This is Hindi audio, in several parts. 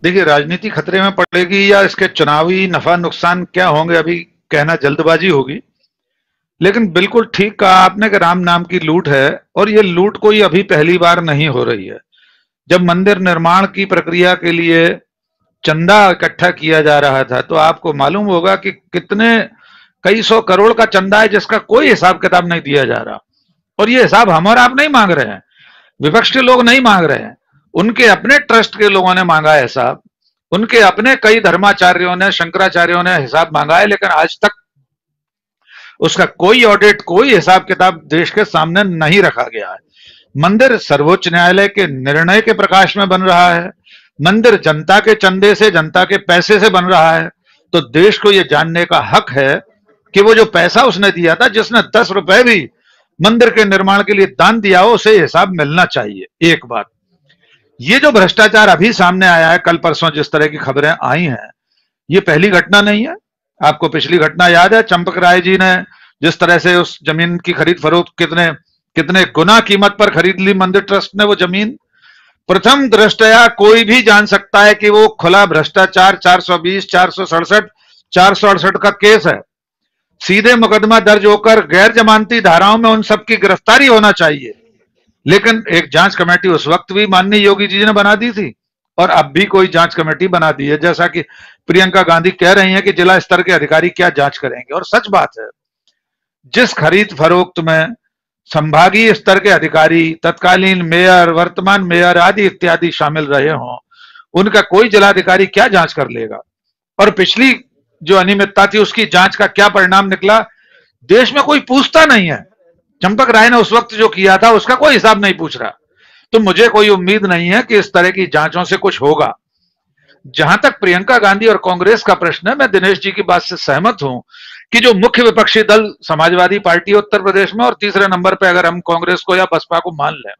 देखिए, राजनीति खतरे में पड़ेगी या इसके चुनावी नफा नुकसान क्या होंगे, अभी कहना जल्दबाजी होगी। लेकिन बिल्कुल ठीक कहा आपने कि राम नाम की लूट है, और ये लूट कोई अभी पहली बार नहीं हो रही है। जब मंदिर निर्माण की प्रक्रिया के लिए चंदा इकट्ठा किया जा रहा था, तो आपको मालूम होगा कि कितने कई सौ करोड़ का चंदा है जिसका कोई हिसाब किताब नहीं दिया जा रहा। और ये हिसाब हम और आप नहीं मांग रहे हैं, विपक्ष के लोग नहीं मांग रहे हैं, उनके अपने ट्रस्ट के लोगों ने मांगा है हिसाब, उनके अपने कई धर्माचार्यों ने, शंकराचार्यों ने हिसाब मांगा है, लेकिन आज तक उसका कोई ऑडिट, कोई हिसाब किताब देश के सामने नहीं रखा गया है। मंदिर सर्वोच्च न्यायालय के निर्णय के प्रकाश में बन रहा है, मंदिर जनता के चंदे से, जनता के पैसे से बन रहा है। तो देश को यह जानने का हक है कि वो जो पैसा उसने दिया था, जिसने 10 रुपए भी मंदिर के निर्माण के लिए दान दिया हो, उसे हिसाब मिलना चाहिए। एक बात, ये जो भ्रष्टाचार अभी सामने आया है, कल परसों जिस तरह की खबरें आई हैं, ये पहली घटना नहीं है। आपको पिछली घटना याद है, चंपक राय जी ने जिस तरह से उस जमीन की खरीद फरोख्त, कितने कितने गुना कीमत पर खरीद ली मंदिर ट्रस्ट ने वो जमीन। प्रथम दृष्टया कोई भी जान सकता है कि वो खुला भ्रष्टाचार 420, 467, 468 का केस है। सीधे मुकदमा दर्ज होकर गैर जमानती धाराओं में उन सबकी गिरफ्तारी होना चाहिए। लेकिन एक जांच कमेटी उस वक्त भी माननीय योगी जी ने बना दी थी, और अब भी कोई जांच कमेटी बना दी है। जैसा कि प्रियंका गांधी कह रही हैं कि जिला स्तर के अधिकारी क्या जांच करेंगे, और सच बात है, जिस खरीद फरोख्त में संभागीय स्तर के अधिकारी, तत्कालीन मेयर, वर्तमान मेयर आदि इत्यादि शामिल रहे हों, उनका कोई जिलाधिकारी क्या जांच कर लेगा। और पिछली जो अनियमितता थी उसकी जांच का क्या परिणाम निकला, देश में कोई पूछता नहीं है। चंपक राय ने उस वक्त जो किया था उसका कोई हिसाब नहीं पूछ रहा। तो मुझे कोई उम्मीद नहीं है कि इस तरह की जांचों से कुछ होगा। जहां तक प्रियंका गांधी और कांग्रेस का प्रश्न है, मैं दिनेश जी की बात से सहमत हूं कि जो मुख्य विपक्षी दल समाजवादी पार्टी उत्तर प्रदेश में, और तीसरे नंबर पर अगर हम कांग्रेस को या बसपा को मान लें,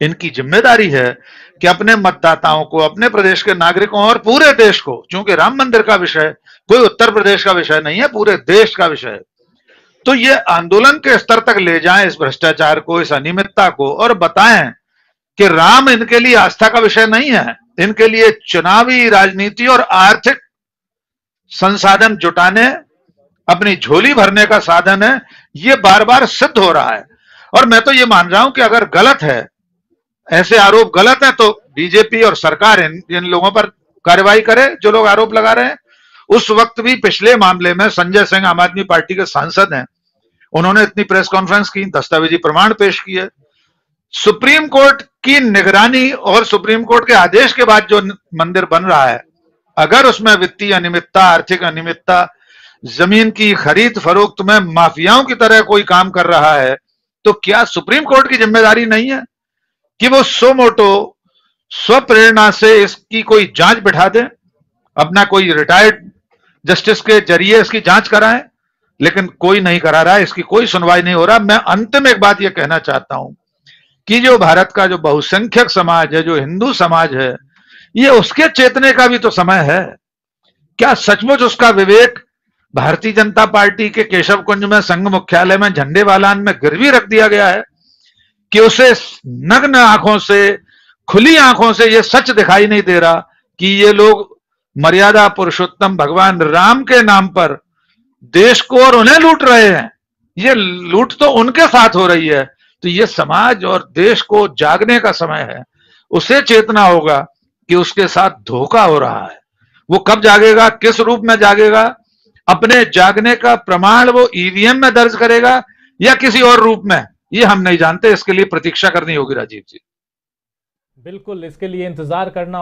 इनकी जिम्मेदारी है कि अपने मतदाताओं को, अपने प्रदेश के नागरिकों और पूरे देश को, चूंकि राम मंदिर का विषय कोई उत्तर प्रदेश का विषय नहीं है, पूरे देश का विषय है, तो ये आंदोलन के स्तर तक ले जाएं इस भ्रष्टाचार को, इस अनियमितता को, और बताएं कि राम इनके लिए आस्था का विषय नहीं है, इनके लिए चुनावी राजनीति और आर्थिक संसाधन जुटाने, अपनी झोली भरने का साधन है। ये बार बार सिद्ध हो रहा है। और मैं तो ये मान रहा हूं कि अगर गलत है, ऐसे आरोप गलत है, तो बीजेपी और सरकार इन लोगों पर कार्रवाई करे जो लोग आरोप लगा रहे हैं। उस वक्त भी पिछले मामले में संजय सिंह आम आदमी पार्टी के सांसद हैं, उन्होंने इतनी प्रेस कॉन्फ्रेंस की, दस्तावेजी प्रमाण पेश किए। सुप्रीम कोर्ट की निगरानी और सुप्रीम कोर्ट के आदेश के बाद जो मंदिर बन रहा है, अगर उसमें वित्तीय अनियमितता, आर्थिक अनियमितता, जमीन की खरीद फरोख्त में माफियाओं की तरह कोई काम कर रहा है, तो क्या सुप्रीम कोर्ट की जिम्मेदारी नहीं है कि वो सो मोटो, स्वप्रेरणा से इसकी कोई जांच बिठा दे, अपना कोई रिटायर्ड जस्टिस के जरिए इसकी जांच कराएं? लेकिन कोई नहीं करा रहा है, इसकी कोई सुनवाई नहीं हो रहा। मैं अंतिम एक बात यह कहना चाहता हूं कि जो भारत का जो बहुसंख्यक समाज है, जो हिंदू समाज है, ये उसके चेतने का भी तो समय है। क्या सचमुच उसका विवेक भारतीय जनता पार्टी के केशव कुंज में, संघ मुख्यालय में, झंडे वालान में गिरवी रख दिया गया है कि उसे नग्न आंखों से, खुली आंखों से यह सच दिखाई नहीं दे रहा कि ये लोग मर्यादा पुरुषोत्तम भगवान राम के नाम पर देश को और उन्हें लूट रहे हैं। ये लूट तो उनके साथ हो रही है। तो ये समाज और देश को जागने का समय है। उसे चेतना होगा कि उसके साथ धोखा हो रहा है। वो कब जागेगा, किस रूप में जागेगा, अपने जागने का प्रमाण वो ईवीएम में दर्ज करेगा या किसी और रूप में, ये हम नहीं जानते। इसके लिए प्रतीक्षा करनी होगी राजीव जी। बिल्कुल, इसके लिए इंतजार करना